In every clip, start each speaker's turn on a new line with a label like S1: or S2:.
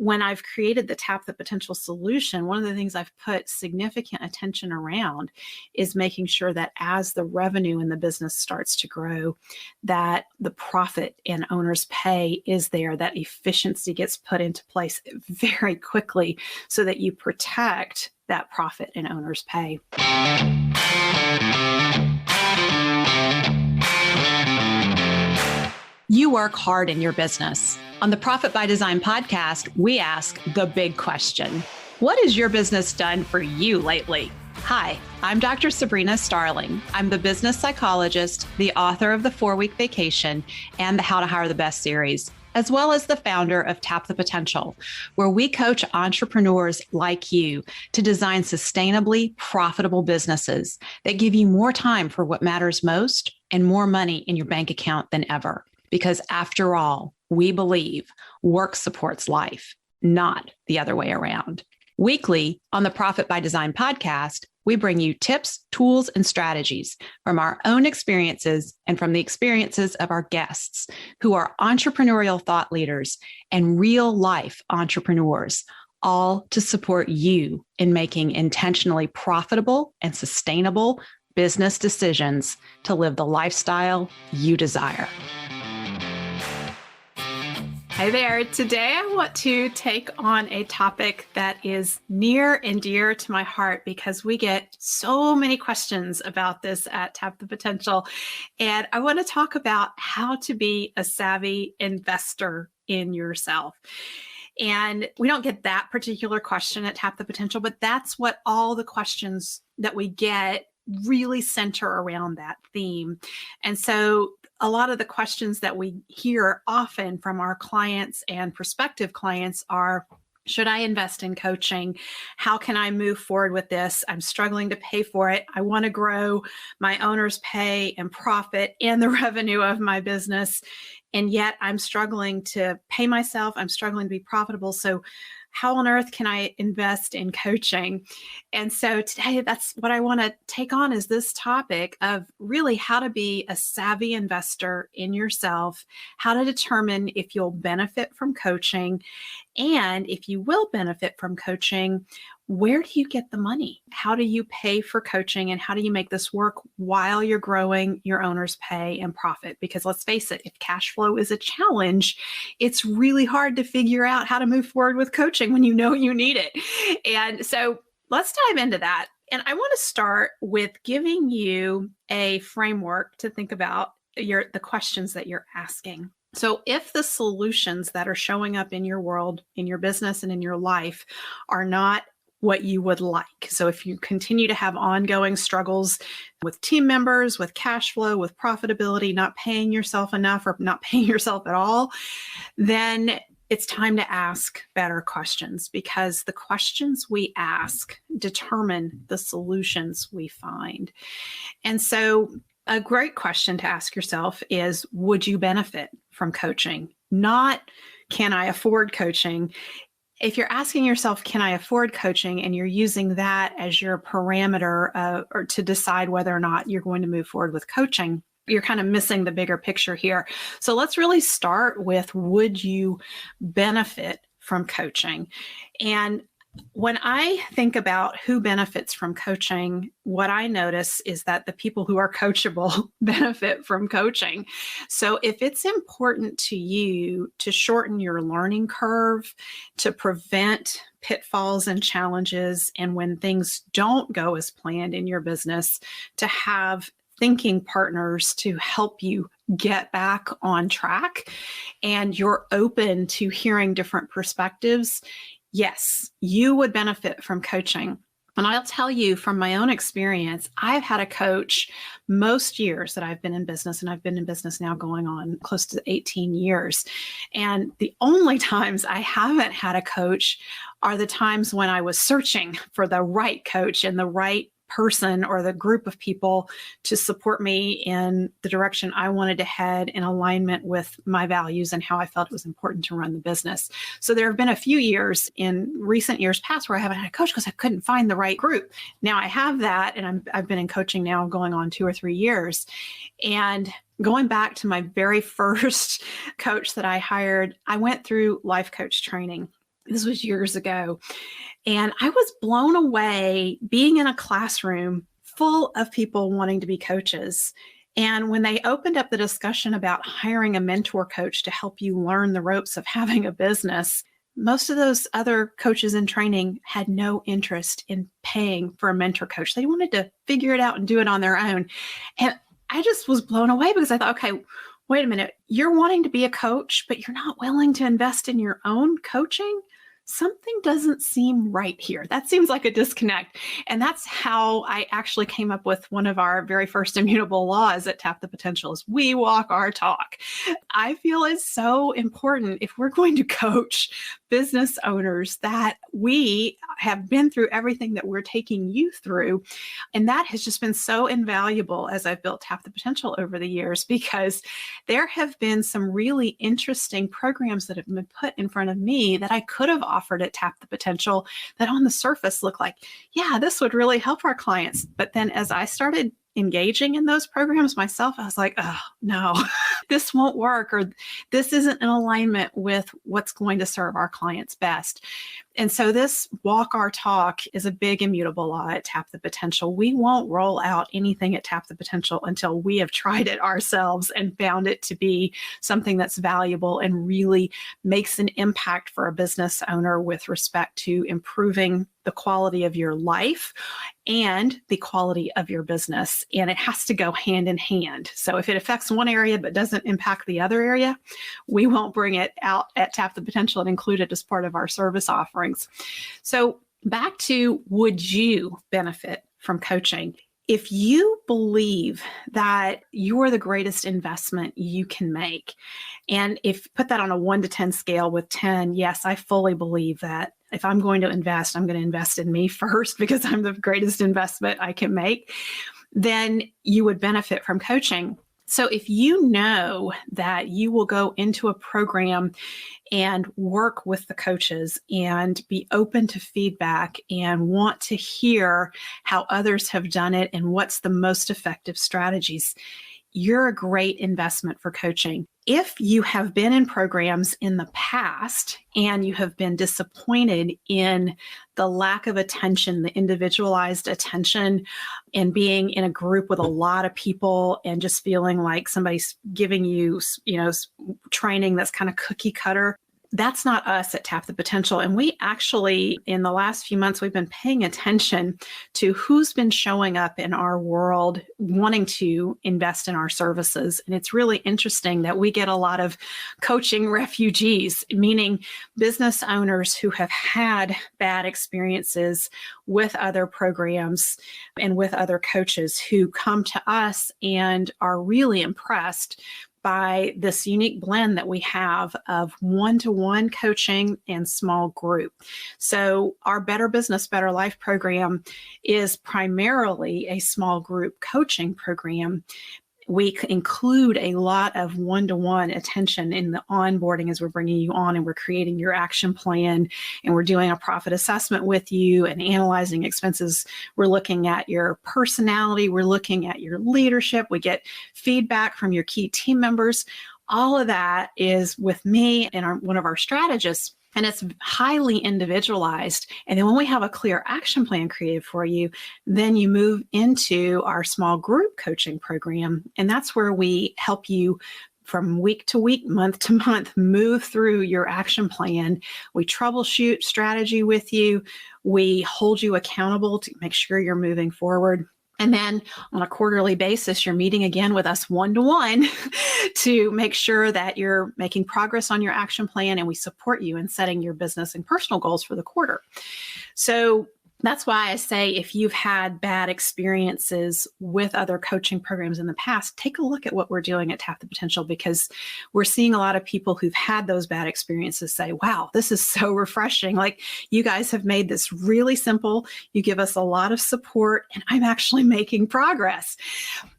S1: when I've created the Tap the Potential solution, one of the things I've put significant attention around is making sure that as the revenue in the business starts to grow, that the profit and owner's pay is there, that efficiency gets put into place very quickly so that you protect that profit and owner's pay.
S2: You work hard in your business. On the Profit by Design podcast, we ask the big question. What has your business done for you lately? Hi, I'm Dr. Sabrina Starling. I'm the business psychologist, the author of the 4-Week Vacation and the How to Hire the Best series, as well as the founder of Tap the Potential, where we coach entrepreneurs like you to design sustainably profitable businesses that give you more time for what matters most and more money in your bank account than ever. Because after all, we believe work supports life, not the other way around. Weekly on the Profit by Design podcast, we bring you tips, tools, and strategies from our own experiences and from the experiences of our guests who are entrepreneurial thought leaders and real life entrepreneurs, all to support you in making intentionally profitable and sustainable business decisions to live the lifestyle you desire.
S1: Hi there. Today I want to take on a topic that is near and dear to my heart because we get so many questions about this at Tap the Potential. And I want to talk about how to be a savvy investor in yourself. And we don't get that particular question at Tap the Potential, but that's what all the questions that we get really center around that theme. And so a lot of the questions that we hear often from our clients and prospective clients are, should I invest in coaching? How can I move forward with this? I'm struggling to pay for it. I want to grow my owner's pay and profit and the revenue of my business. And yet I'm struggling to pay myself. I'm struggling to be profitable. So how on earth can I invest in coaching? And so today, that's what I want to take on is this topic of really how to be a savvy investor in yourself, how to determine if you'll benefit from coaching, and if you will benefit from coaching, where do you get the money? How do you pay for coaching and how do you make this work while you're growing your owner's pay and profit? Because let's face it, if cash flow is a challenge, it's really hard to figure out how to move forward with coaching when you know you need it. And so let's dive into that. And I want to start with giving you a framework to think about the questions that you're asking. So if the solutions that are showing up in your world, in your business, and in your life are not what you would like. So if you continue to have ongoing struggles with team members, with cash flow, with profitability, not paying yourself enough or not paying yourself at all, then it's time to ask better questions because the questions we ask determine the solutions we find. And so a great question to ask yourself is, would you benefit from coaching? Not, can I afford coaching? If you're asking yourself, can I afford coaching, and you're using that as your parameter or to decide whether or not you're going to move forward with coaching, you're kind of missing the bigger picture here. So let's really start with, would you benefit from coaching? And when I think about who benefits from coaching, what I notice is that the people who are coachable benefit from coaching. So if it's important to you to shorten your learning curve, to prevent pitfalls and challenges, and when things don't go as planned in your business, to have thinking partners to help you get back on track, and you're open to hearing different perspectives, yes, you would benefit from coaching. And I'll tell you from my own experience, I've had a coach most years that I've been in business, and I've been in business now going on close to 18 years. And the only times I haven't had a coach are the times when I was searching for the right coach and the right person or the group of people to support me in the direction I wanted to head in alignment with my values and how I felt it was important to run the business. So there have been a few years in recent years past where I haven't had a coach because I couldn't find the right group. Now I have that, and I've been in coaching now going on 2 or 3 years. And going back to my very first coach that I hired, I went through life coach training. This was years ago. And I was blown away being in a classroom full of people wanting to be coaches. And when they opened up the discussion about hiring a mentor coach to help you learn the ropes of having a business, most of those other coaches in training had no interest in paying for a mentor coach. They wanted to figure it out and do it on their own. And I just was blown away because I thought, okay, wait a minute, you're wanting to be a coach, but you're not willing to invest in your own coaching? Something doesn't seem right here. That seems like a disconnect. And that's how I actually came up with one of our very first immutable laws at Tap the Potential is we walk our talk. I feel it's so important if we're going to coach business owners that we have been through everything that we're taking you through. And that has just been so invaluable as I've built Tap the Potential over the years, because there have been some really interesting programs that have been put in front of me that I could have offered at Tap the Potential that on the surface look like, yeah, this would really help our clients. But then as I started engaging in those programs myself, I was like, oh, no, this won't work, or this isn't in alignment with what's going to serve our clients best. And so this walk our talk is a big immutable law at Tap the Potential. We won't roll out anything at Tap the Potential until we have tried it ourselves and found it to be something that's valuable and really makes an impact for a business owner with respect to improving the quality of your life and the quality of your business. And it has to go hand in hand. So if it affects one area but doesn't impact the other area, we won't bring it out at Tap the Potential and include it as part of our service offerings. So back to, would you benefit from coaching? If you believe that you're the greatest investment you can make, and if put that on a 1 to 10 scale with 10, yes, I fully believe that if I'm going to invest, I'm going to invest in me first because I'm the greatest investment I can make, then you would benefit from coaching. So if you know that you will go into a program and work with the coaches and be open to feedback and want to hear how others have done it and what's the most effective strategies, you're a great investment for coaching. If you have been in programs in the past and you have been disappointed in the lack of attention, the individualized attention, and being in a group with a lot of people and just feeling like somebody's giving you, training that's kind of cookie cutter, that's not us at Tap the Potential. And we actually, in the last few months, we've been paying attention to who's been showing up in our world wanting to invest in our services. And it's really interesting that we get a lot of coaching refugees, meaning business owners who have had bad experiences with other programs and with other coaches who come to us and are really impressed by this unique blend that we have of one-to-one coaching and small group. So our Better Business, Better Life program is primarily a small group coaching program. We include a lot of one-to-one attention in the onboarding as we're bringing you on and we're creating your action plan and we're doing a profit assessment with you and analyzing expenses. We're looking at your personality. We're looking at your leadership. We get feedback from your key team members. All of that is with me and one of our strategists. And it's highly individualized. And then when we have a clear action plan created for you, then you move into our small group coaching program. And that's where we help you from week to week, month to month, move through your action plan. We troubleshoot strategy with you. We hold you accountable to make sure you're moving forward. And then on a quarterly basis, you're meeting again with us one-to-one to make sure that you're making progress on your action plan, and we support you in setting your business and personal goals for the quarter. So that's why I say if you've had bad experiences with other coaching programs in the past, take a look at what we're doing at Tap the Potential, because we're seeing a lot of people who've had those bad experiences say, wow, this is so refreshing. Like, you guys have made this really simple. You give us a lot of support, and I'm actually making progress.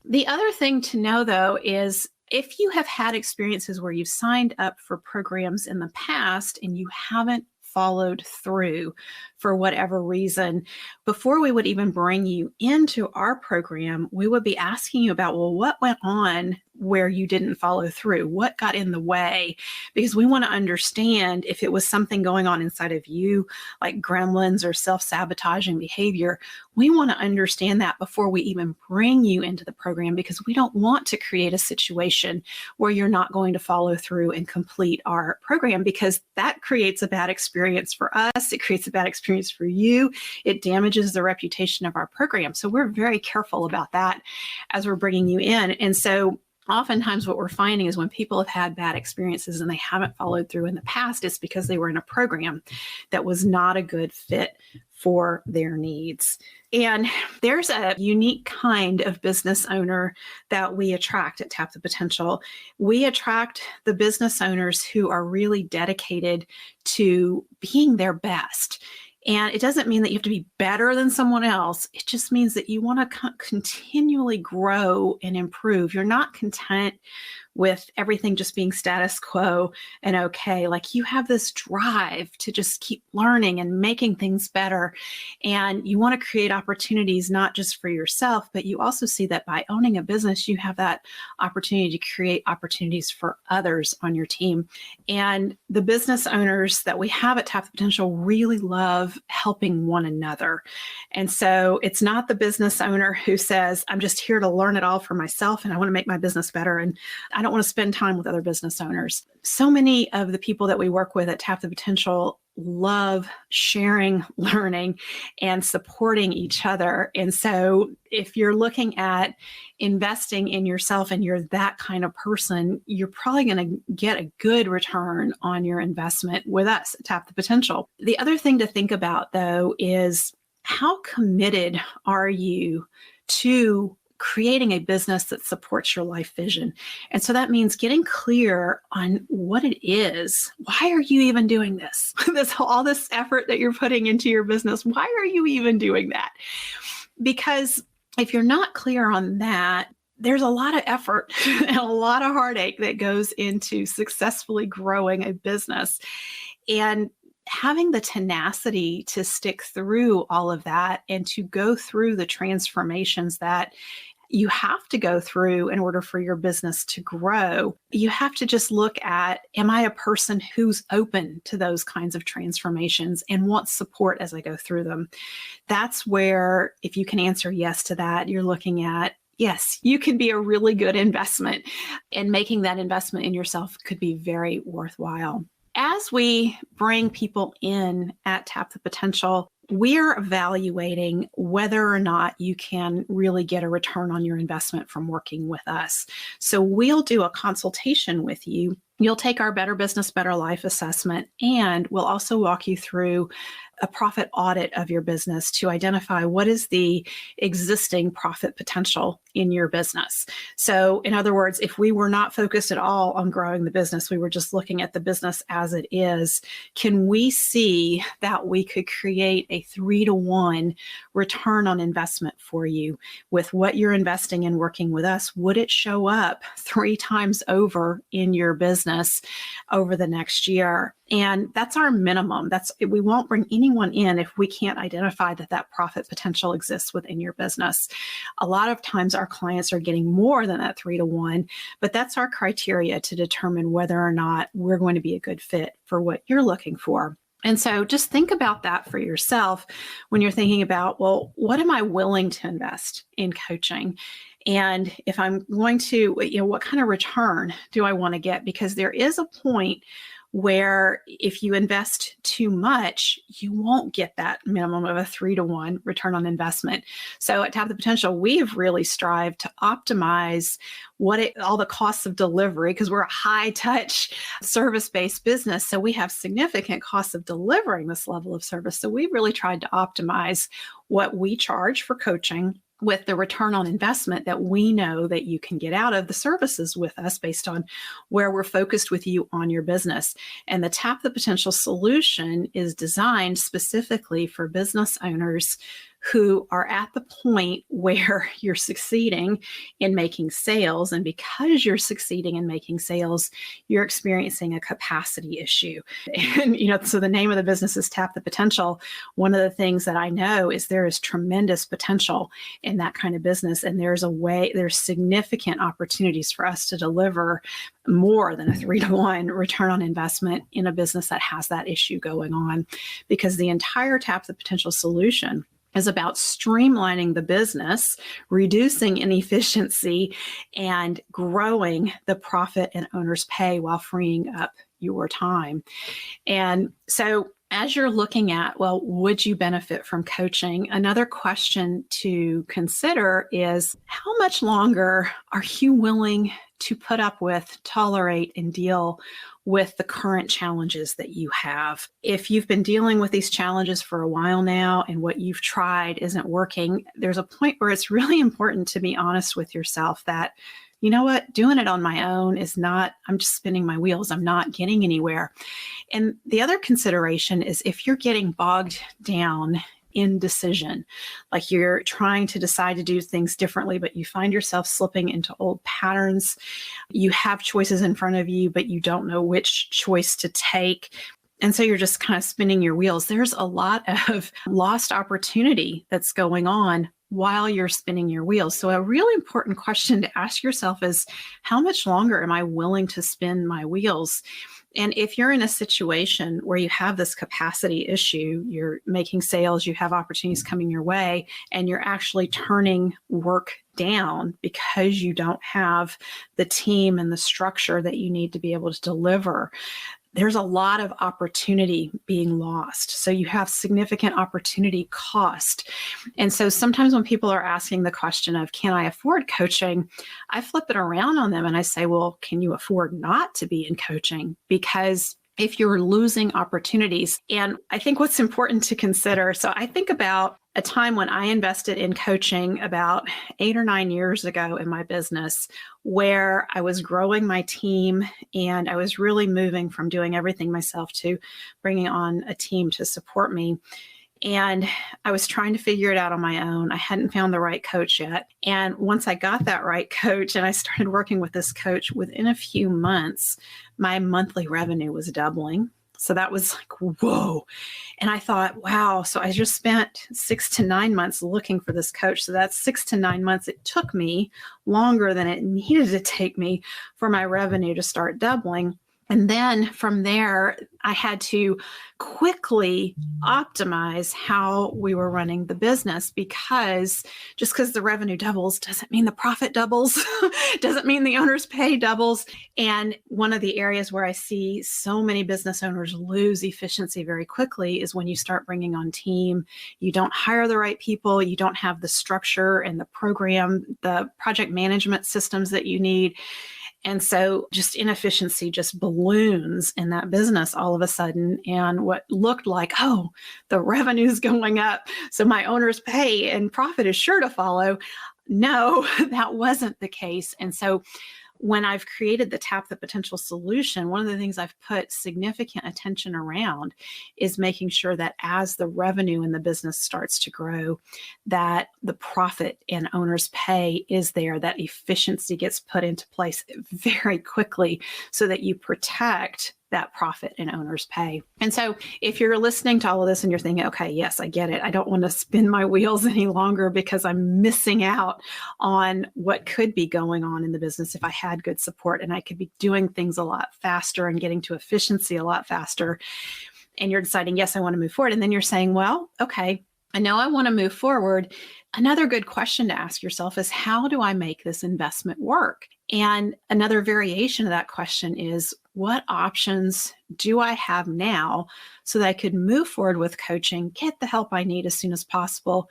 S1: The other thing to know, though, is if you have had experiences where you've signed up for programs in the past and you haven't followed through for whatever reason, before we would even bring you into our program, we would be asking you about, well, what went on where you didn't follow through? What got in the way? Because we want to understand if it was something going on inside of you, like gremlins or self-sabotaging behavior. We want to understand that before we even bring you into the program, because we don't want to create a situation where you're not going to follow through and complete our program, because that creates a bad experience for us. It creates a bad experience for you. It damages the reputation of our program. So we're very careful about that as we're bringing you in. And so oftentimes what we're finding is when people have had bad experiences and they haven't followed through in the past, it's because they were in a program that was not a good fit for their needs. And there's a unique kind of business owner that we attract at Tap the Potential. We attract the business owners who are really dedicated to being their best. And it doesn't mean that you have to be better than someone else. It just means that you want to continually grow and improve. You're not content with everything just being status quo and okay. Like, you have this drive to just keep learning and making things better. And you want to create opportunities, not just for yourself, but you also see that by owning a business, you have that opportunity to create opportunities for others on your team. And the business owners that we have at Tap the Potential really love helping one another. And so it's not the business owner who says, I'm just here to learn it all for myself and I want to make my business better, and I don't want to spend time with other business owners. So many of the people that we work with at Tap the Potential love sharing, learning, and supporting each other. And so if you're looking at investing in yourself and you're that kind of person, you're probably going to get a good return on your investment with us at Tap the Potential. The other thing to think about, though, is how committed are you to creating a business that supports your life vision? And so that means getting clear on what it is. Why are you even doing this? All this effort that you're putting into your business, why are you even doing that? Because if you're not clear on that, there's a lot of effort and a lot of heartache that goes into successfully growing a business. And having the tenacity to stick through all of that and to go through the transformations that you have to go through in order for your business to grow, you have to just look at, am I a person who's open to those kinds of transformations and wants support as I go through them? That's where, if you can answer yes to that, you're looking at, yes, you can be a really good investment, and making that investment in yourself could be very worthwhile. As we bring people in at Tap the Potential, we're evaluating whether or not you can really get a return on your investment from working with us. So we'll do a consultation with you. You'll take our Better Business, Better Life assessment, and we'll also walk you through a profit audit of your business to identify what is the existing profit potential in your business. So in other words, if we were not focused at all on growing the business, we were just looking at the business as it is, can we see that we could create a 3-to-1 return on investment for you with what you're investing in working with us? Would it show up 3 times over in your business over the next year? And that's our minimum. We won't bring anyone in if we can't identify that profit potential exists within your business. A lot of times our clients are getting more than that 3-to-1, but that's our criteria to determine whether or not we're going to be a good fit for what you're looking for. And so just think about that for yourself when you're thinking about, well, what am I willing to invest in coaching? And if I'm going to, what kind of return do I want to get? Because there is a point where if you invest too much, you won't get that minimum of a 3-to-1 return on investment. So at Tap the Potential, we've really strived to optimize all the costs of delivery, because we're a high touch service-based business. So we have significant costs of delivering this level of service. So we've really tried to optimize what we charge for coaching with the return on investment that we know that you can get out of the services with us based on where we're focused with you on your business. And the Tap the Potential solution is designed specifically for business owners who are at the point where you're succeeding in making sales. And because you're succeeding in making sales, you're experiencing a capacity issue. And, so the name of the business is Tap the Potential. One of the things that I know is there is tremendous potential in that kind of business. And there's significant opportunities for us to deliver more than a 3-to-1 return on investment in a business that has that issue going on, because the entire Tap the Potential solution is about streamlining the business, reducing inefficiency, and growing the profit and owner's pay while freeing up your time. And so as you're looking at, well, would you benefit from coaching? Another question to consider is, how much longer are you willing to put up with, tolerate, and deal with the current challenges that you have? If you've been dealing with these challenges for a while now and what you've tried isn't working, there's a point where it's really important to be honest with yourself that, you know what, doing it on my own is not, I'm just spinning my wheels. I'm not getting anywhere. And the other consideration is if you're getting bogged down indecision, like you're trying to decide to do things differently, but you find yourself slipping into old patterns. You have choices in front of you, but you don't know which choice to take. And so you're just kind of spinning your wheels. There's a lot of lost opportunity that's going on while you're spinning your wheels. So a really important question to ask yourself is, how much longer am I willing to spin my wheels? And if you're in a situation where you have this capacity issue, you're making sales, you have opportunities coming your way, and you're actually turning work down because you don't have the team and the structure that you need to be able to deliver, there's a lot of opportunity being lost. So you have significant opportunity cost. And so sometimes when people are asking the question of, can I afford coaching? I flip it around on them and I say, well, can you afford not to be in coaching? Because if you're losing opportunities, and I think what's important to consider, so I think about a time when I invested in coaching about 8 or 9 years ago in my business, where I was growing my team and I was really moving from doing everything myself to bringing on a team to support me. And I was trying to figure it out on my own. I hadn't found the right coach yet. And once I got that right coach and I started working with this coach, within a few months, my monthly revenue was doubling. So that was like, whoa. And I thought, wow. So I just spent 6 to 9 months looking for this coach. So that's 6 to 9 months. It took me longer than it needed to take me for my revenue to start doubling. And then from there, I had to quickly optimize how we were running the business, because just because the revenue doubles doesn't mean the profit doubles, doesn't mean the owner's pay doubles. And one of the areas where I see so many business owners lose efficiency very quickly is when you start bringing on team, you don't hire the right people, you don't have the structure and the program, the project management systems that you need. And so just inefficiency just balloons in that business all of a sudden. And what looked like, oh, the revenue's going up, so my owner's pay and profit is sure to follow. No, that wasn't the case. And so when I've created the Tap the Potential solution, one of the things I've put significant attention around is making sure that as the revenue in the business starts to grow, that the profit and owner's pay is there, that efficiency gets put into place very quickly so that you protect that profit and owner's pay. And so if you're listening to all of this and you're thinking, okay, yes, I get it. I don't want to spin my wheels any longer because I'm missing out on what could be going on in the business if I had good support and I could be doing things a lot faster and getting to efficiency a lot faster. And you're deciding, yes, I want to move forward. And then you're saying, well, okay, I know I want to move forward. Another good question to ask yourself is, how do I make this investment work? And another variation of that question is, what options do I have now so that I could move forward with coaching, get the help I need as soon as possible,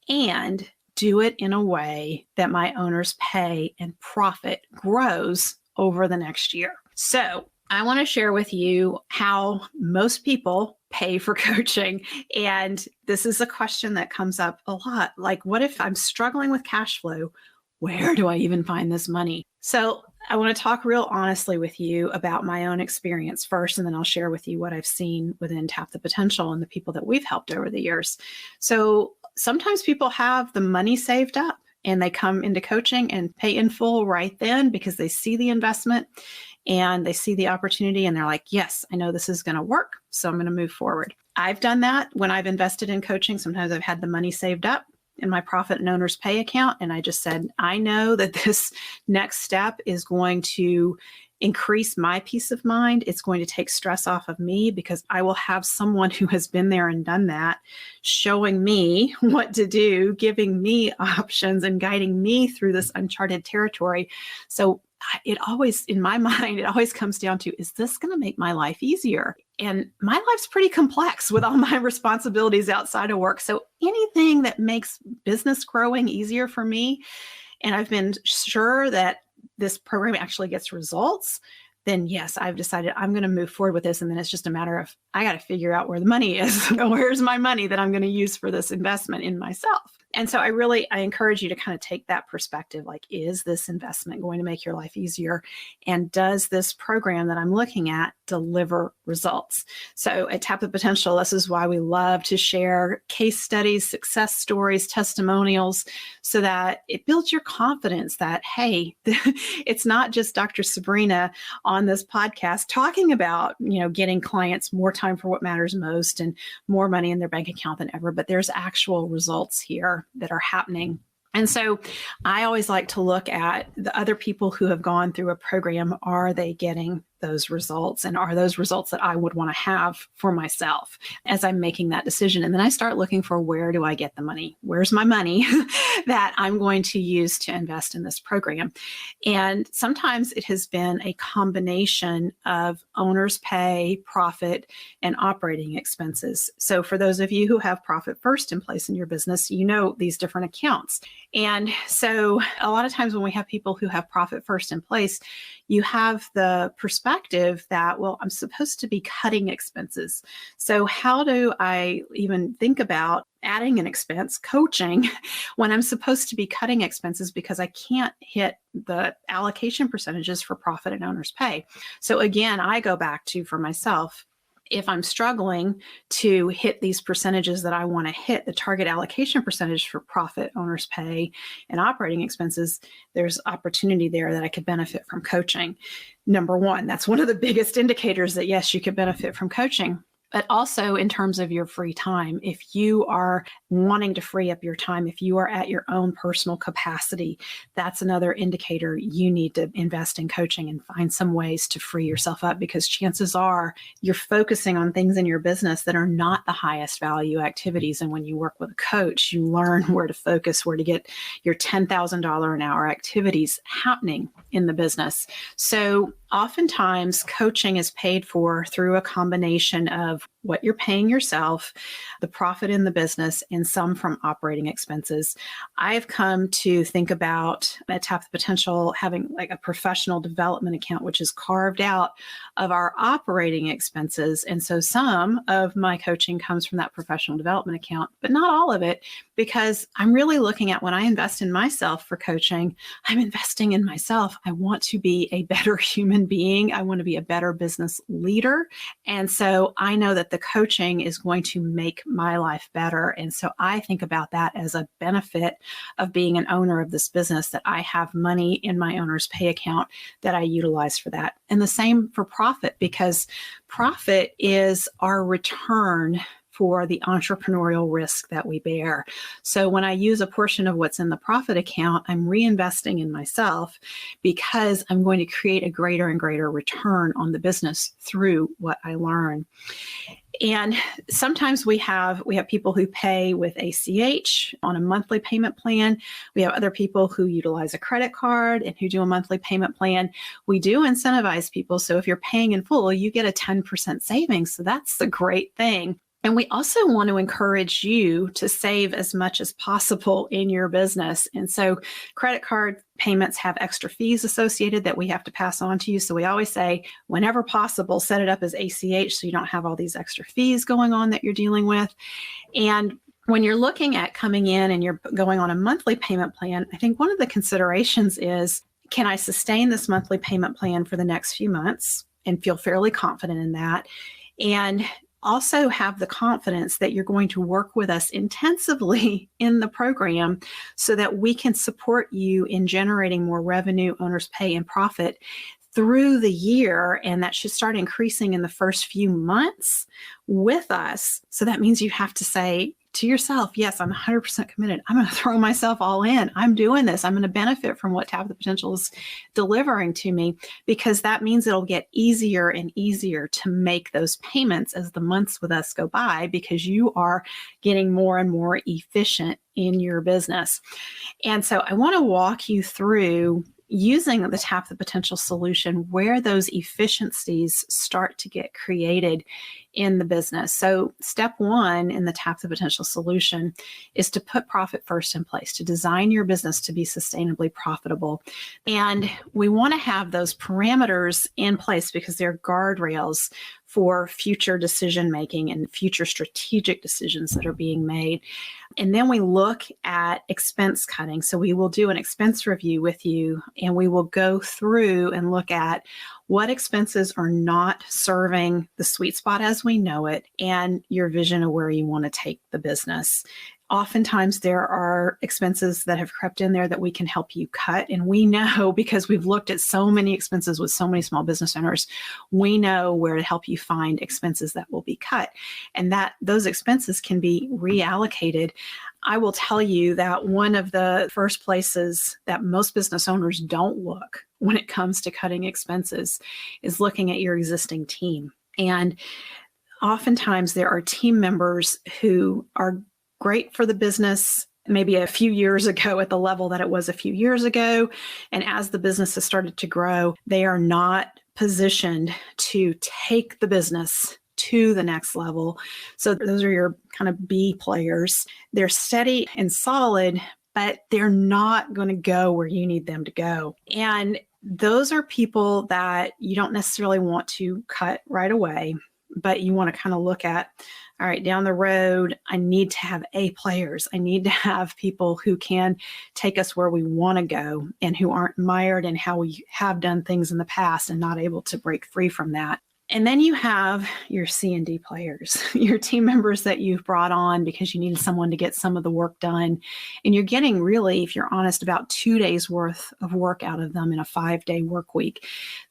S1: and do it in a way that my owner's pay and profit grows over the next year? So I want to share with you how most people pay for coaching. And this is a question that comes up a lot. Like, what if I'm struggling with cash flow? Where do I even find this money? So I want to talk real honestly with you about my own experience first, and then I'll share with you what I've seen within Tap the Potential and the people that we've helped over the years. So sometimes people have the money saved up and they come into coaching and pay in full right then because they see the investment and they see the opportunity and they're like, yes, I know this is going to work, so I'm going to move forward. I've done that when I've invested in coaching. Sometimes I've had the money saved up in my profit and owner's pay account. And I just said, I know that this next step is going to increase my peace of mind. It's going to take stress off of me because I will have someone who has been there and done that, showing me what to do, giving me options and guiding me through this uncharted territory. So it always, in my mind, it always comes down to, is this going to make my life easier? And my life's pretty complex with all my responsibilities outside of work. So anything that makes business growing easier for me, and I've been sure that this program actually gets results, then yes, I've decided I'm going to move forward with this. And then it's just a matter of, I got to figure out where the money is. Where's my money that I'm going to use for this investment in myself? And so I encourage you to kind of take that perspective, like, is this investment going to make your life easier? And does this program that I'm looking at deliver results? So at Tap the Potential, this is why we love to share case studies, success stories, testimonials, so that it builds your confidence that, hey, it's not just Dr. Sabrina on this podcast talking about, getting clients more time for what matters most and more money in their bank account than ever, but there's actual results here that are happening. And so I always like to look at the other people who have gone through a program. Are they getting those results? And are those results that I would want to have for myself as I'm making that decision? And then I start looking for, where do I get the money? Where's my money that I'm going to use to invest in this program? And sometimes it has been a combination of owner's pay, profit, and operating expenses. So for those of you who have profit first in place in your business, you know these different accounts. And so a lot of times when we have people who have profit first in place, you have the perspective that, well, I'm supposed to be cutting expenses. So how do I even think about adding an expense, coaching, when I'm supposed to be cutting expenses because I can't hit the allocation percentages for profit and owner's pay? So again, I go back to, for myself, if I'm struggling to hit these percentages that I want to hit, the target allocation percentage for profit, owner's pay, and operating expenses, there's opportunity there that I could benefit from coaching. Number one, that's one of the biggest indicators that, yes, you could benefit from coaching. But also in terms of your free time, if you are wanting to free up your time, if you are at your own personal capacity, that's another indicator you need to invest in coaching and find some ways to free yourself up, because chances are you're focusing on things in your business that are not the highest value activities. And when you work with a coach, you learn where to focus, where to get your $10,000 an hour activities happening in the business. So oftentimes coaching is paid for through a combination of what you're paying yourself, the profit in the business, and some from operating expenses. I've come to think about at Tap the Potential having like a professional development account, which is carved out of our operating expenses. And so some of my coaching comes from that professional development account, but not all of it, because I'm really looking at, when I invest in myself for coaching, I'm investing in myself. I want to be a better human being. I want to be a better business leader. And so I know that the coaching is going to make my life better. And so I think about that as a benefit of being an owner of this business, that I have money in my owner's pay account that I utilize for that. And the same for profit, because profit is our return for the entrepreneurial risk that we bear. So when I use a portion of what's in the profit account, I'm reinvesting in myself because I'm going to create a greater and greater return on the business through what I learn. And sometimes we have people who pay with ACH on a monthly payment plan. We have other people who utilize a credit card and who do a monthly payment plan. We do incentivize people. So if you're paying in full, you get a 10% savings. So that's the great thing. And we also want to encourage you to save as much as possible in your business. And so credit card payments have extra fees associated that we have to pass on to you. So we always say, whenever possible, set it up as ACH so you don't have all these extra fees going on that you're dealing with. And when you're looking at coming in and you're going on a monthly payment plan, I think one of the considerations is, can I sustain this monthly payment plan for the next few months and feel fairly confident in that? And also have the confidence that you're going to work with us intensively in the program so that we can support you in generating more revenue, owner's pay, and profit through the year. And that should start increasing in the first few months with us. So that means you have to say to yourself, yes, I'm 100% committed. I'm going to throw myself all in. I'm doing this. I'm going to benefit from what Tap the Potential is delivering to me, because that means it'll get easier and easier to make those payments as the months with us go by, because you are getting more and more efficient in your business. And so I want to walk you through using the Tap the Potential solution where those efficiencies start to get created in the business. So step one in the Tap the Potential solution is to put profit first in place, to design your business to be sustainably profitable. And we want to have those parameters in place because they're guardrails for future decision making and future strategic decisions that are being made. And then we look at expense cutting. So we will do an expense review with you, and we will go through and look at what expenses are not serving the sweet spot as we know it and your vision of where you want to take the business. Oftentimes there are expenses that have crept in there that we can help you cut. And we know, because we've looked at so many expenses with so many small business owners, we know where to help you find expenses that will be cut. And that those expenses can be reallocated. I will tell you that one of the first places that most business owners don't look when it comes to cutting expenses is looking at your existing team. And oftentimes there are team members who are great for the business maybe a few years ago at the level that it was a few years ago. And as the business has started to grow, they are not positioned to take the business to the next level. So those are your kind of B players. They're steady and solid, but they're not going to go where you need them to go. And those are people that you don't necessarily want to cut right away, but you want to kind of look at, all right, down the road, I need to have A players. I need to have people who can take us where we want to go and who aren't mired in how we have done things in the past and not able to break free from that. And then you have your C and D players, your team members that you've brought on because you needed someone to get some of the work done. And you're getting really, if you're honest, about 2 days worth of work out of them in a 5-day work week.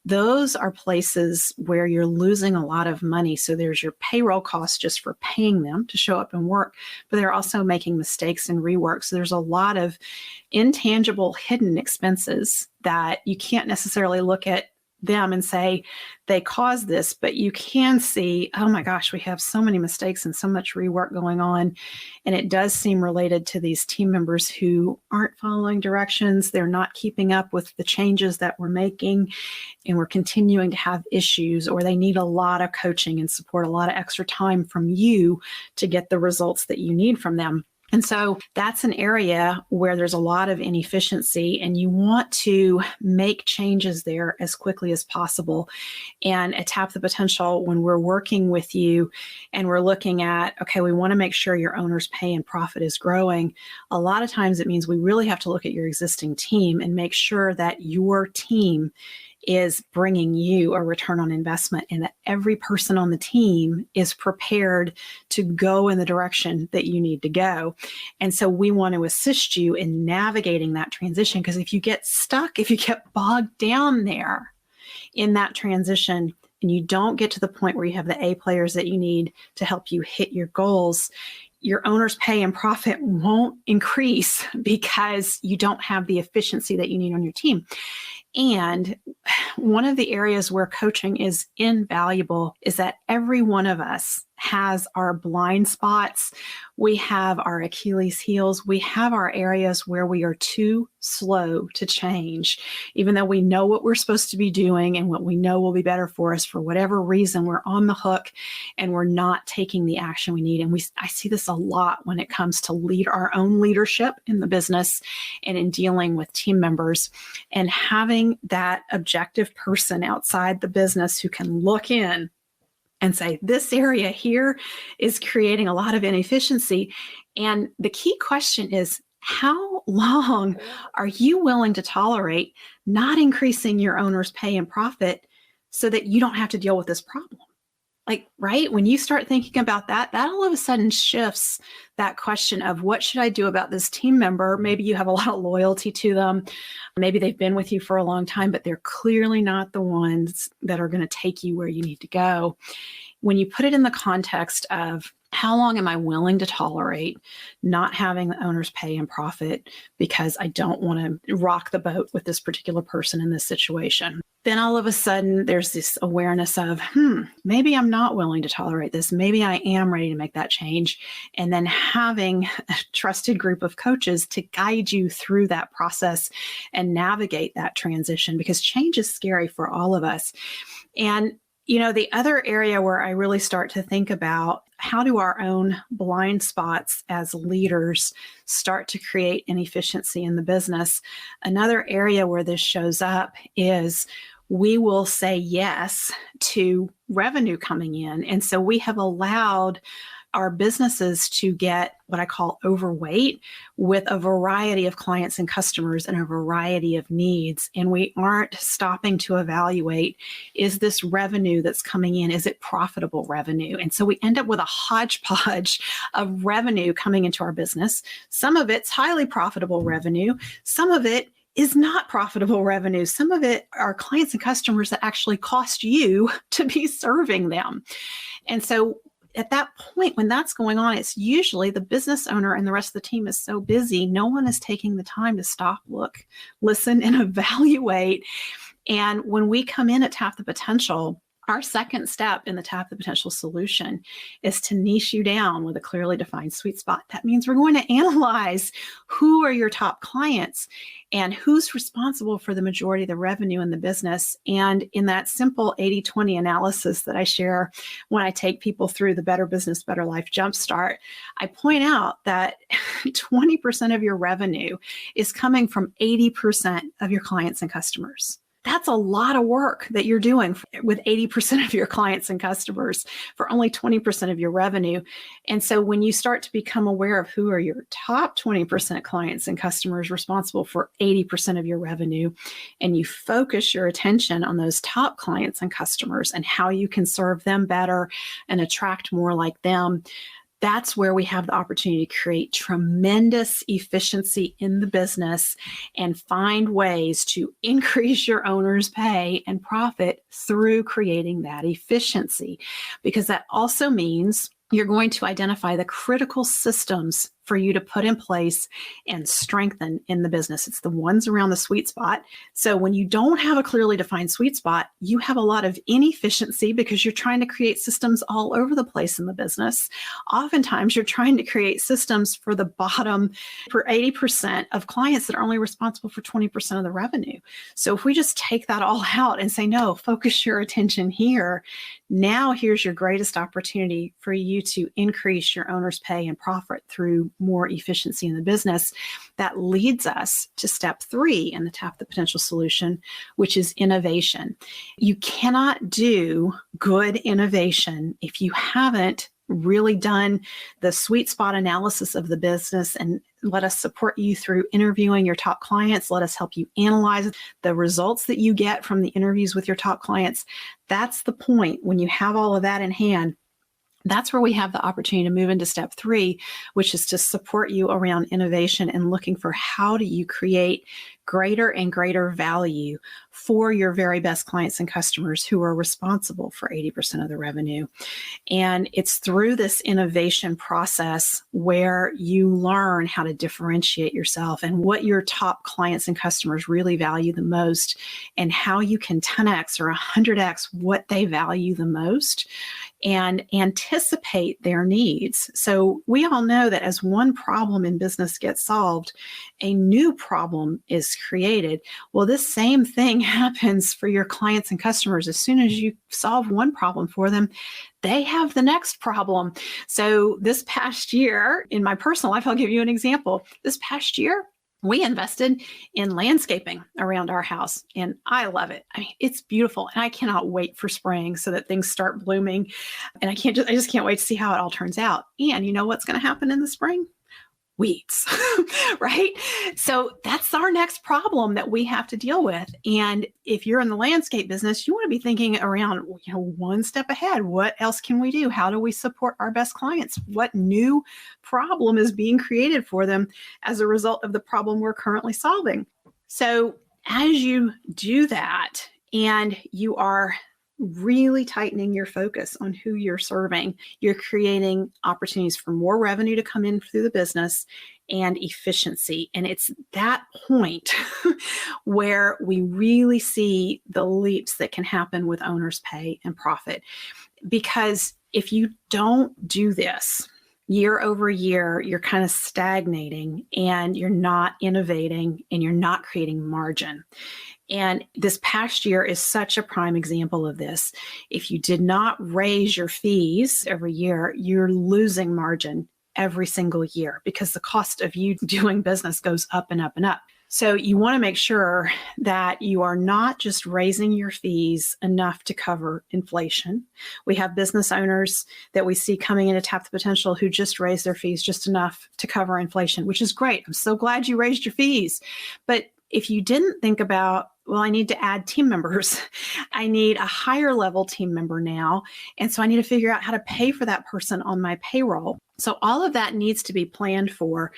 S1: Those are places where you're losing a lot of money. So there's your payroll costs just for paying them to show up and work, but they're also making mistakes and rework. So there's a lot of intangible hidden expenses that you can't necessarily look at them and say they caused this, but you can see, oh my gosh, we have so many mistakes and so much rework going on. And it does seem related to these team members who aren't following directions. They're not keeping up with the changes that we're making, and we're continuing to have issues, or they need a lot of coaching and support, a lot of extra time from you to get the results that you need from them. And so that's an area where there's a lot of inefficiency, and you want to make changes there as quickly as possible. And at Tap the Potential, when we're working with you and we're looking at, okay, we want to make sure your owner's pay and profit is growing, a lot of times it means we really have to look at your existing team and make sure that your team is bringing you a return on investment, and that every person on the team is prepared to go in the direction that you need to go. And so we want to assist you in navigating that transition, because if you get stuck, if you get bogged down there in that transition and you don't get to the point where you have the A players that you need to help you hit your goals, your owner's pay and profit won't increase because you don't have the efficiency that you need on your team. And one of the areas where coaching is invaluable is that every one of us has our blind spots. We have our Achilles heels. We have our areas where we are too slow to change, even though we know what we're supposed to be doing and what we know will be better for us. For whatever reason, we're on the hook and we're not taking the action we need. And I see this a lot when it comes to lead our own leadership in the business and in dealing with team members, and having that objective person outside the business who can look in and say, this area here is creating a lot of inefficiency. And the key question is, how long are you willing to tolerate not increasing your owner's pay and profit so that you don't have to deal with this problem? Like, right? When you start thinking about that, that all of a sudden shifts that question of what should I do about this team member? Maybe you have a lot of loyalty to them. Maybe they've been with you for a long time, but they're clearly not the ones that are going to take you where you need to go. When you put it in the context of how long am I willing to tolerate not having the owner's pay and profit because I don't want to rock the boat with this particular person in this situation? Then all of a sudden there's this awareness of, maybe I'm not willing to tolerate this. Maybe I am ready to make that change. And then having a trusted group of coaches to guide you through that process and navigate that transition, because change is scary for all of us. And the other area where I really start to think about how do our own blind spots as leaders start to create inefficiency in the business. Another area where this shows up is we will say yes to revenue coming in. And so we have allowed our businesses to get what I call overweight with a variety of clients and customers and a variety of needs. And we aren't stopping to evaluate, is this revenue that's coming in, is it profitable revenue? And so we end up with a hodgepodge of revenue coming into our business. Some of it's highly profitable revenue. Some of it is not profitable revenue. Some of it are clients and customers that actually cost you to be serving them. And so at that point, when that's going on, it's usually the business owner and the rest of the team is so busy, no one is taking the time to stop, look, listen, and evaluate. And when we come in at Tap the Potential, our second step in the Tap the Potential solution is to niche you down with a clearly defined sweet spot. That means we're going to analyze who are your top clients and who's responsible for the majority of the revenue in the business. And in that simple 80-20 analysis that I share when I take people through the Better Business, Better Life Jumpstart, I point out that 20% of your revenue is coming from 80% of your clients and customers. That's a lot of work that you're doing with 80% of your clients and customers for only 20% of your revenue. And so when you start to become aware of who are your top 20% clients and customers responsible for 80% of your revenue, and you focus your attention on those top clients and customers and how you can serve them better and attract more like them, that's where we have the opportunity to create tremendous efficiency in the business and find ways to increase your owner's pay and profit through creating that efficiency. Because that also means you're going to identify the critical systems for you to put in place and strengthen in the business. It's the ones around the sweet spot. So when you don't have a clearly defined sweet spot, you have a lot of inefficiency because you're trying to create systems all over the place in the business. Oftentimes, you're trying to create systems for the bottom for 80% of clients that are only responsible for 20% of the revenue. So if we just take that all out and say, no, focus your attention here, now here's your greatest opportunity for you to increase your owner's pay and profit through more efficiency in the business. That leads us to step 3 in the Tap the Potential solution, which is innovation. You cannot do good innovation if you haven't really done the sweet spot analysis of the business. And let us support you through interviewing your top clients. Let us help you analyze the results that you get from the interviews with your top clients. That's the point. When you have all of that in hand, that's where we have the opportunity to move into step 3, which is to support you around innovation and looking for how do you create greater and greater value for your very best clients and customers who are responsible for 80% of the revenue. And it's through this innovation process where you learn how to differentiate yourself and what your top clients and customers really value the most and how you can 10x or 100x what they value the most and anticipate their needs. So we all know that as one problem in business gets solved, a new problem is created. Well, this same thing happens for your clients and customers. As soon as you solve one problem for them, they have the next problem. So this past year, in my personal life, I'll give you an example. This past year, we invested in landscaping around our house, and I love it. I mean, it's beautiful, and I cannot wait for spring so that things start blooming. And I just can't wait to see how it all turns out. And you know what's going to happen in the spring? weeds, right? So that's our next problem that we have to deal with. And if you're in the landscape business, you want to be thinking around, one step ahead. What else can we do? How do we support our best clients? What new problem is being created for them as a result of the problem we're currently solving? So as you do that and you are really tightening your focus on who you're serving, you're creating opportunities for more revenue to come in through the business and efficiency. And it's that point where we really see the leaps that can happen with owners' pay and profit. Because if you don't do this, year over year, you're kind of stagnating and you're not innovating and you're not creating margin. And this past year is such a prime example of this. If you did not raise your fees every year, you're losing margin every single year because the cost of you doing business goes up and up and up. So you want to make sure that you are not just raising your fees enough to cover inflation. We have business owners that we see coming in to Tap the Potential who just raise their fees just enough to cover inflation, which is great. I'm so glad you raised your fees. But if you didn't think about, well, I need to add team members. I need a higher level team member now. And so I need to figure out how to pay for that person on my payroll. So all of that needs to be planned for.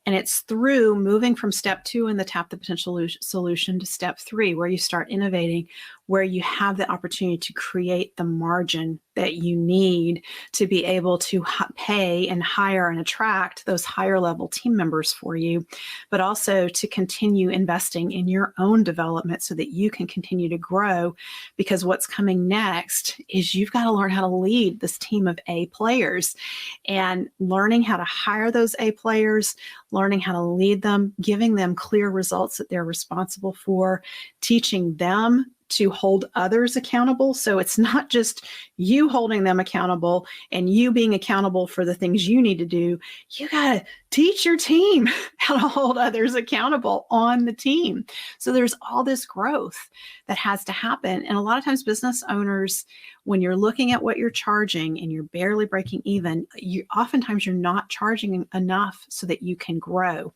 S1: And it's through moving from step 2 in the Tap the Potential solution to step 3, where you start innovating, where you have the opportunity to create the margin that you need to be able to pay and hire and attract those higher level team members for you, but also to continue investing in your own development so that you can continue to grow. Because what's coming next is you've got to learn how to lead this team of A players, and learning how to hire those A players, learning how to lead them, giving them clear results that they're responsible for, teaching them to hold others accountable. So it's not just you holding them accountable and you being accountable for the things you need to do. You got to teach your team how to hold others accountable on the team. So there's all this growth that has to happen. And a lot of times business owners, when you're looking at what you're charging and you're barely breaking even, oftentimes you're not charging enough so that you can grow.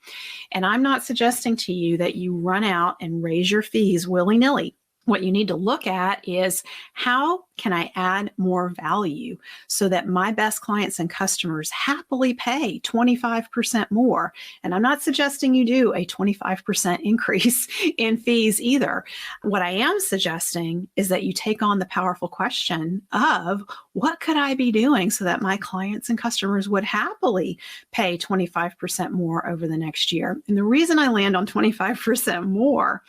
S1: And I'm not suggesting to you that you run out and raise your fees willy-nilly. What you need to look at is, how can I add more value so that my best clients and customers happily pay 25% more? And I'm not suggesting you do a 25% increase in fees either. What I am suggesting is that you take on the powerful question of, what could I be doing so that my clients and customers would happily pay 25% more over the next year? And the reason I land on 25% more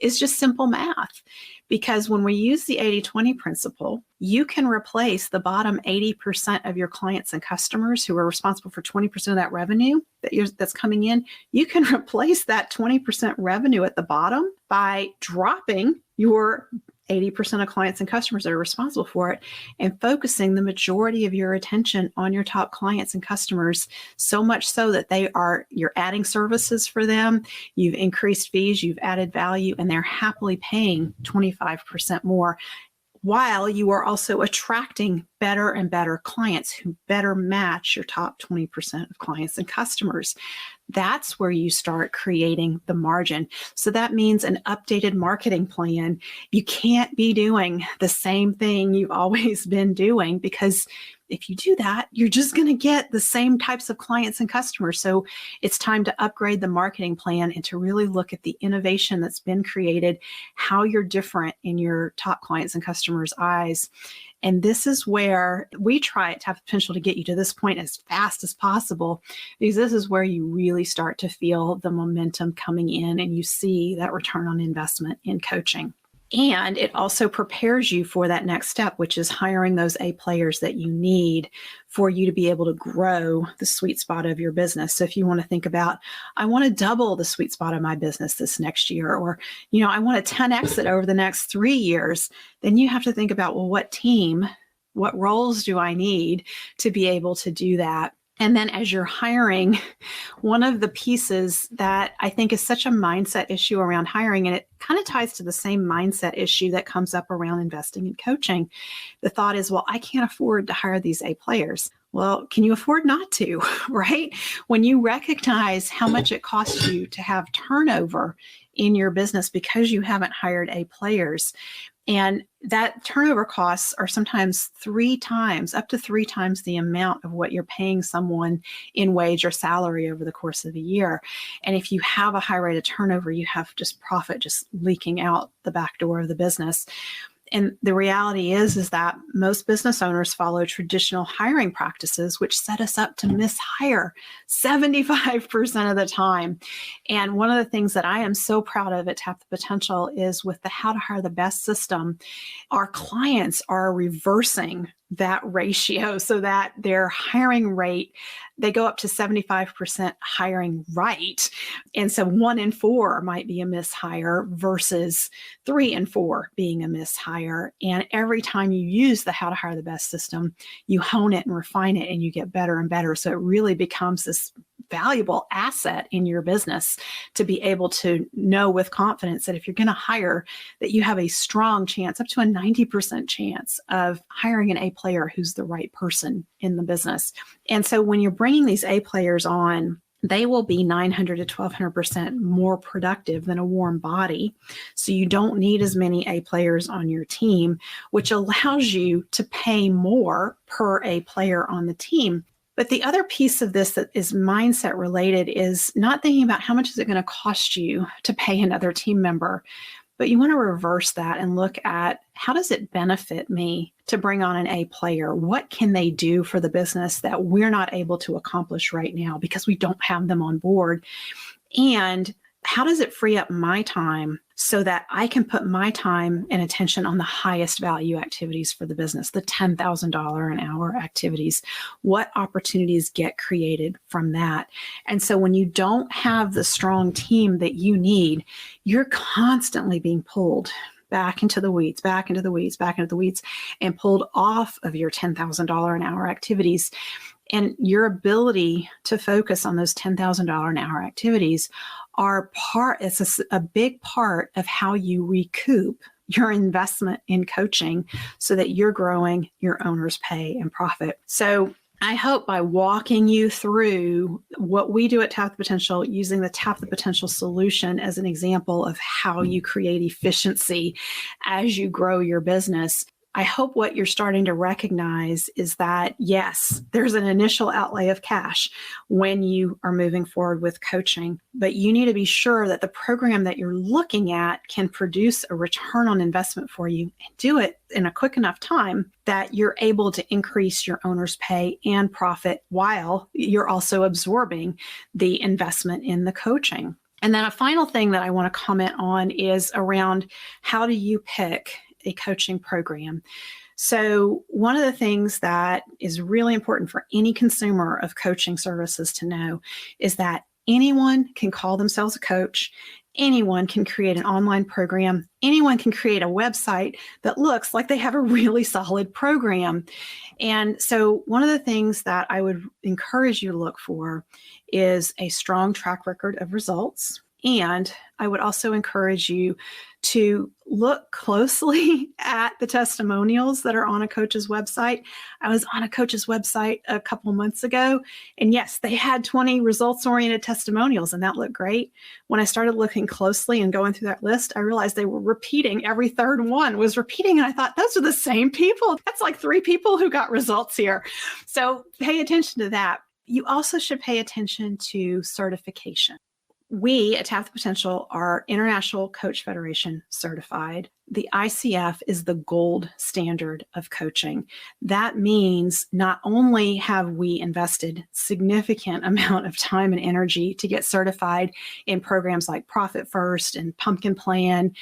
S1: is just simple math. Because when we use the 80-20 principle, you can replace the bottom 80% of your clients and customers who are responsible for 20% of that revenue that's coming in. You can replace that 20% revenue at the bottom by dropping your 80% of clients and customers that are responsible for it and focusing the majority of your attention on your top clients and customers, so much so that you're adding services for them, you've increased fees, you've added value, and they're happily paying 25% more, while you are also attracting better and better clients who better match your top 20% of clients and customers. That's where you start creating the margin. So that means an updated marketing plan. You can't be doing the same thing you've always been doing, because if you do that, you're just going to get the same types of clients and customers. So it's time to upgrade the marketing plan and to really look at the innovation that's been created, how you're different in your top clients and customers' eyes. And this is where we try at Tap the Potential to get you to this point as fast as possible, because this is where you really start to feel the momentum coming in and you see that return on investment in coaching. And it also prepares you for that next step, which is hiring those A players that you need for you to be able to grow the sweet spot of your business. So if you want to think about, I want to double the sweet spot of my business this next year, or, I want to 10x it over the next 3 years, then you have to think about, well, what roles do I need to be able to do that? And then as you're hiring, one of the pieces that I think is such a mindset issue around hiring, and it kind of ties to the same mindset issue that comes up around investing in coaching. The thought is, well, I can't afford to hire these A players. Well, can you afford not to, right? When you recognize how much it costs you to have turnover in your business because you haven't hired A players, and that turnover costs are sometimes up to three times the amount of what you're paying someone in wage or salary over the course of a year. And if you have a high rate of turnover, you have just profit just leaking out the back door of the business. And the reality is that most business owners follow traditional hiring practices, which set us up to mishire 75% of the time. And one of the things that I am so proud of at Tap the Potential is with the How to Hire the Best system, our clients are reversing that ratio so that their hiring rate, they go up to 75% hiring right. And so 1 in 4 might be a mishire versus 3 in 4 being a mishire. And every time you use the How to Hire the Best system, you hone it and refine it and you get better and better. So it really becomes this valuable asset in your business to be able to know with confidence that if you're going to hire, that you have a strong chance, up to a 90% chance of hiring an A player who's the right person in the business. And so when you're bringing these A players on, they will be 900 to 1200% more productive than a warm body. So you don't need as many A players on your team, which allows you to pay more per A player on the team. But the other piece of this that is mindset related is not thinking about how much is it going to cost you to pay another team member, but you want to reverse that and look at how does it benefit me to bring on an A player? What can they do for the business that we're not able to accomplish right now because we don't have them on board? And how does it free up my time so that I can put my time and attention on the highest value activities for the business, the $10,000 an hour activities? What opportunities get created from that? And so when you don't have the strong team that you need, you're constantly being pulled back into the weeds, back into the weeds, back into the weeds, and pulled off of your $10,000 an hour activities. And your ability to focus on those $10,000 an hour activities it's a big part of how you recoup your investment in coaching so that you're growing your owner's pay and profit. So I hope by walking you through what we do at Tap the Potential, using the Tap the Potential solution as an example of how you create efficiency as you grow your business, I hope what you're starting to recognize is that, yes, there's an initial outlay of cash when you are moving forward with coaching, but you need to be sure that the program that you're looking at can produce a return on investment for you and do it in a quick enough time that you're able to increase your owner's pay and profit while you're also absorbing the investment in the coaching. And then a final thing that I want to comment on is around how do you pick a coaching program. So one of the things that is really important for any consumer of coaching services to know is that anyone can call themselves a coach. Anyone can create an online program. Anyone can create a website that looks like they have a really solid program. And so one of the things that I would encourage you to look for is a strong track record of results. And I would also encourage you to look closely at the testimonials that are on a coach's website. I was on a coach's website a couple months ago, and yes, they had 20 results-oriented testimonials, and that looked great. When I started looking closely and going through that list, I realized they were repeating. Every third one was repeating, and I thought, those are the same people. That's like 3 people who got results here. So pay attention to that. You also should pay attention to certification. We at Tap the Potential are International Coach Federation certified. The ICF is the gold standard of coaching. That means not only have we invested significant amount of time and energy to get certified in programs like Profit First and Pumpkin Plan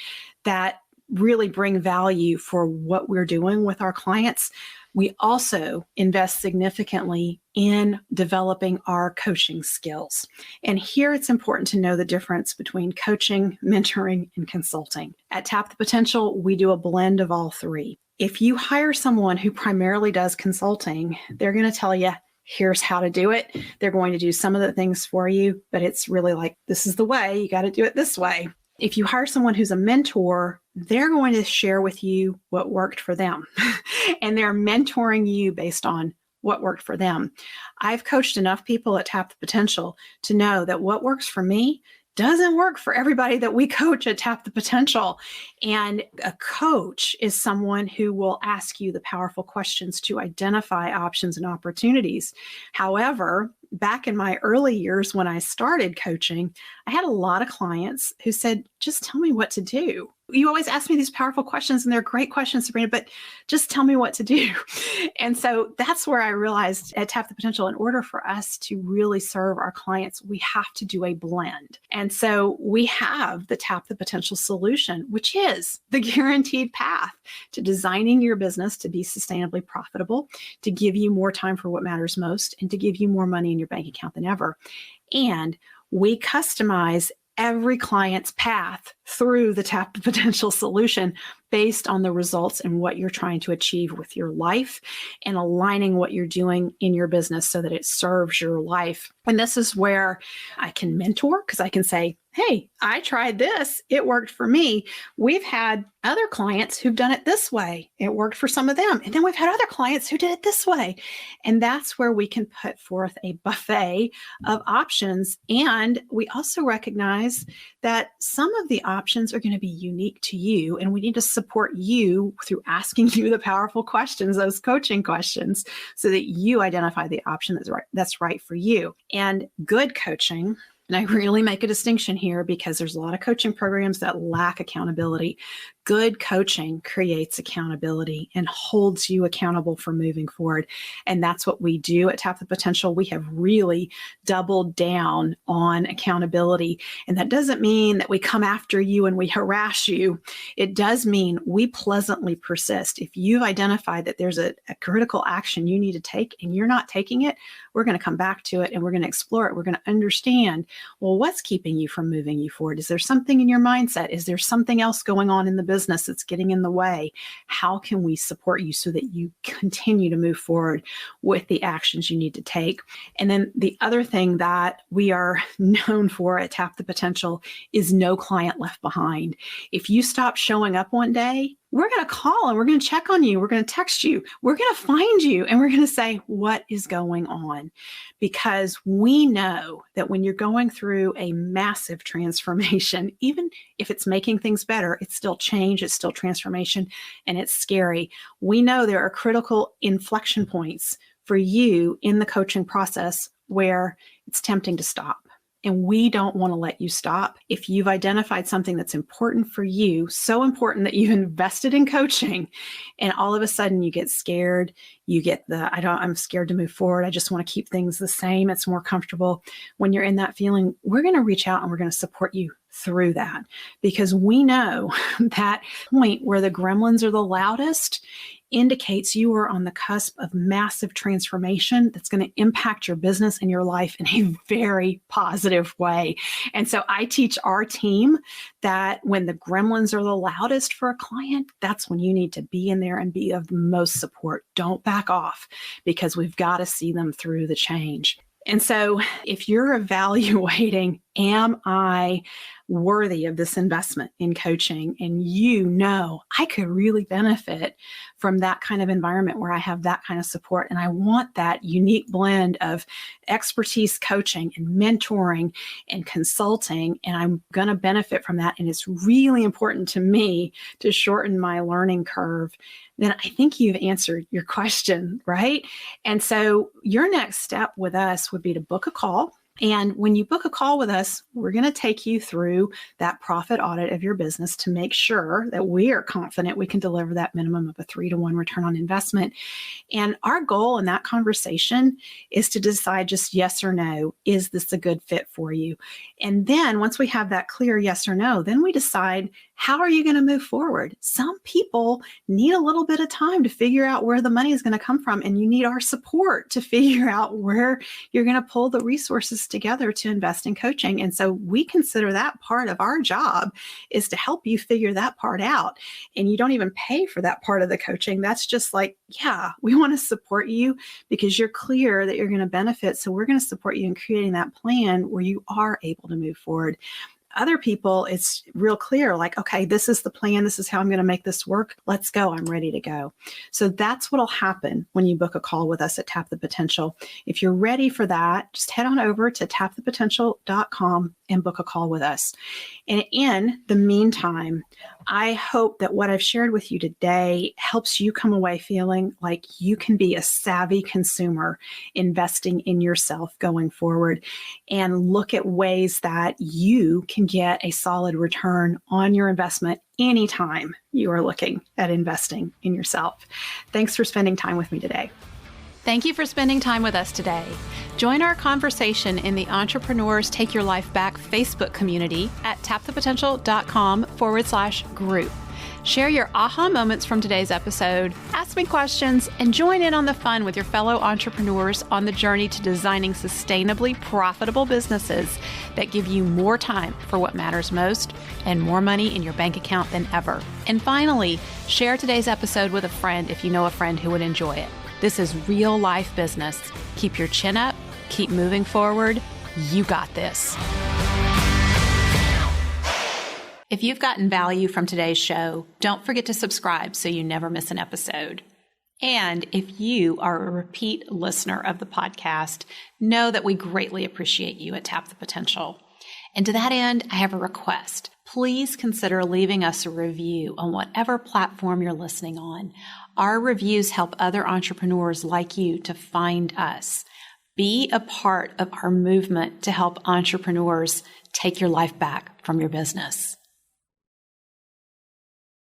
S1: that really bring value for what we're doing with our clients, we also invest significantly in developing our coaching skills. And here it's important to know the difference between coaching, mentoring, and consulting. At Tap the Potential, we do a blend of all three. If you hire someone who primarily does consulting, they're going to tell you, Here's how to do it. They're going to do some of the things for you, but it's really like, this is the way, you got to do it this way. If you hire someone who's a mentor, they're going to share with you what worked for them. And they're mentoring you based on what worked for them. I've coached enough people at Tap the Potential to know that what works for me doesn't work for everybody that we coach at Tap the Potential. And a coach is someone who will ask you the powerful questions to identify options and opportunities. However, back in my early years when I started coaching, I had a lot of clients who said, just tell me what to do. You always ask me these powerful questions, and they're great questions, Sabrina, but just tell me what to do. And so that's where I realized at Tap the Potential, in order for us to really serve our clients, we have to do a blend. And so we have the Tap the Potential solution, which is the guaranteed path to designing your business to be sustainably profitable, to give you more time for what matters most, and to give you more money in your bank account than ever. And we customize every client's path through the Tap the Potential solution based on the results and what you're trying to achieve with your life and aligning what you're doing in your business so that it serves your life. And this is where I can mentor, because I can say, hey, I tried this. It worked for me. We've had other clients who've done it this way. It worked for some of them. And then we've had other clients who did it this way. And that's where we can put forth a buffet of options. And we also recognize that some of the options are going to be unique to you. And we need to support you through asking you the powerful questions, those coaching questions, so that you identify the option that's right for you. And good coaching, and I really make a distinction here because there's a lot of coaching programs that lack accountability. Good coaching creates accountability and holds you accountable for moving forward. And that's what we do at Tap the Potential. We have really doubled down on accountability. And that doesn't mean that we come after you and we harass you. It does mean we pleasantly persist. If you've identified that there's a critical action you need to take and you're not taking it, we're going to come back to it and we're going to explore it. We're going to understand, well, what's keeping you from moving you forward? Is there something in your mindset? Is there something else going on in the business that's getting in the way? How can we support you so that you continue to move forward with the actions you need to take? And then the other thing that we are known for at Tap the Potential is no client left behind. If you stop showing up one day, we're going to call and we're going to check on you. We're going to text you. We're going to find you and we're going to say, what is going on? Because we know that when you're going through a massive transformation, even if it's making things better, it's still change, it's still transformation, and it's scary. We know there are critical inflection points for you in the coaching process where it's tempting to stop. And we don't want to let you stop. If you've identified something that's important for you, so important that you've invested in coaching, and all of a sudden you get scared, you get I'm scared to move forward. I just want to keep things the same. It's more comfortable. When you're in that feeling, we're going to reach out and we're going to support you through that, because we know that point where the gremlins are the loudest indicates you are on the cusp of massive transformation that's going to impact your business and your life in a very positive way. And so I teach our team that when the gremlins are the loudest for a client, that's when you need to be in there and be of the most support. Don't back off, because we've got to see them through the change. And so if you're evaluating, am I worthy of this investment in coaching? And you know, I could really benefit from that kind of environment where I have that kind of support. And I want that unique blend of expertise coaching and mentoring and consulting. And I'm going to benefit from that. And it's really important to me to shorten my learning curve. Then I think you've answered your question, right? And so your next step with us would be to book a call. And when you book a call with us, we're going to take you through that profit audit of your business to make sure that we are confident we can deliver that minimum of a 3-to-1 return on investment. And our goal in that conversation is to decide just yes or no, is this a good fit for you? And then once we have that clear yes or no, then we decide, how are you going to move forward? Some people need a little bit of time to figure out where the money is going to come from, and you need our support to figure out where you're going to pull the resources funds together to invest in coaching. And so we consider that part of our job is to help you figure that part out. And you don't even pay for that part of the coaching. That's just like, yeah, we want to support you because you're clear that you're going to benefit. So we're going to support you in creating that plan where you are able to move forward. Other people, it's real clear, like, okay, this is the plan. This is how I'm going to make this work. Let's go. I'm ready to go. So that's what'll happen when you book a call with us at Tap the Potential. If you're ready for that, just head on over to tapthepotential.com and book a call with us. And in the meantime, I hope that what I've shared with you today helps you come away feeling like you can be a savvy consumer investing in yourself going forward and look at ways that you can get a solid return on your investment anytime you are looking at investing in yourself. Thanks for spending time with me today.
S2: Thank you for spending time with us today. Join our conversation in the Entrepreneurs Take Your Life Back Facebook community at tapthepotential.com/group. Share your aha moments from today's episode, ask me questions, and join in on the fun with your fellow entrepreneurs on the journey to designing sustainably profitable businesses that give you more time for what matters most and more money in your bank account than ever. And finally, share today's episode with a friend if you know a friend who would enjoy it. This is real life business. Keep your chin up, keep moving forward. You got this. If you've gotten value from today's show, don't forget to subscribe so you never miss an episode. And if you are a repeat listener of the podcast, know that we greatly appreciate you at Tap the Potential. And to that end, I have a request. Please consider leaving us a review on whatever platform you're listening on. Our reviews help other entrepreneurs like you to find us. Be a part of our movement to help entrepreneurs take your life back from your business.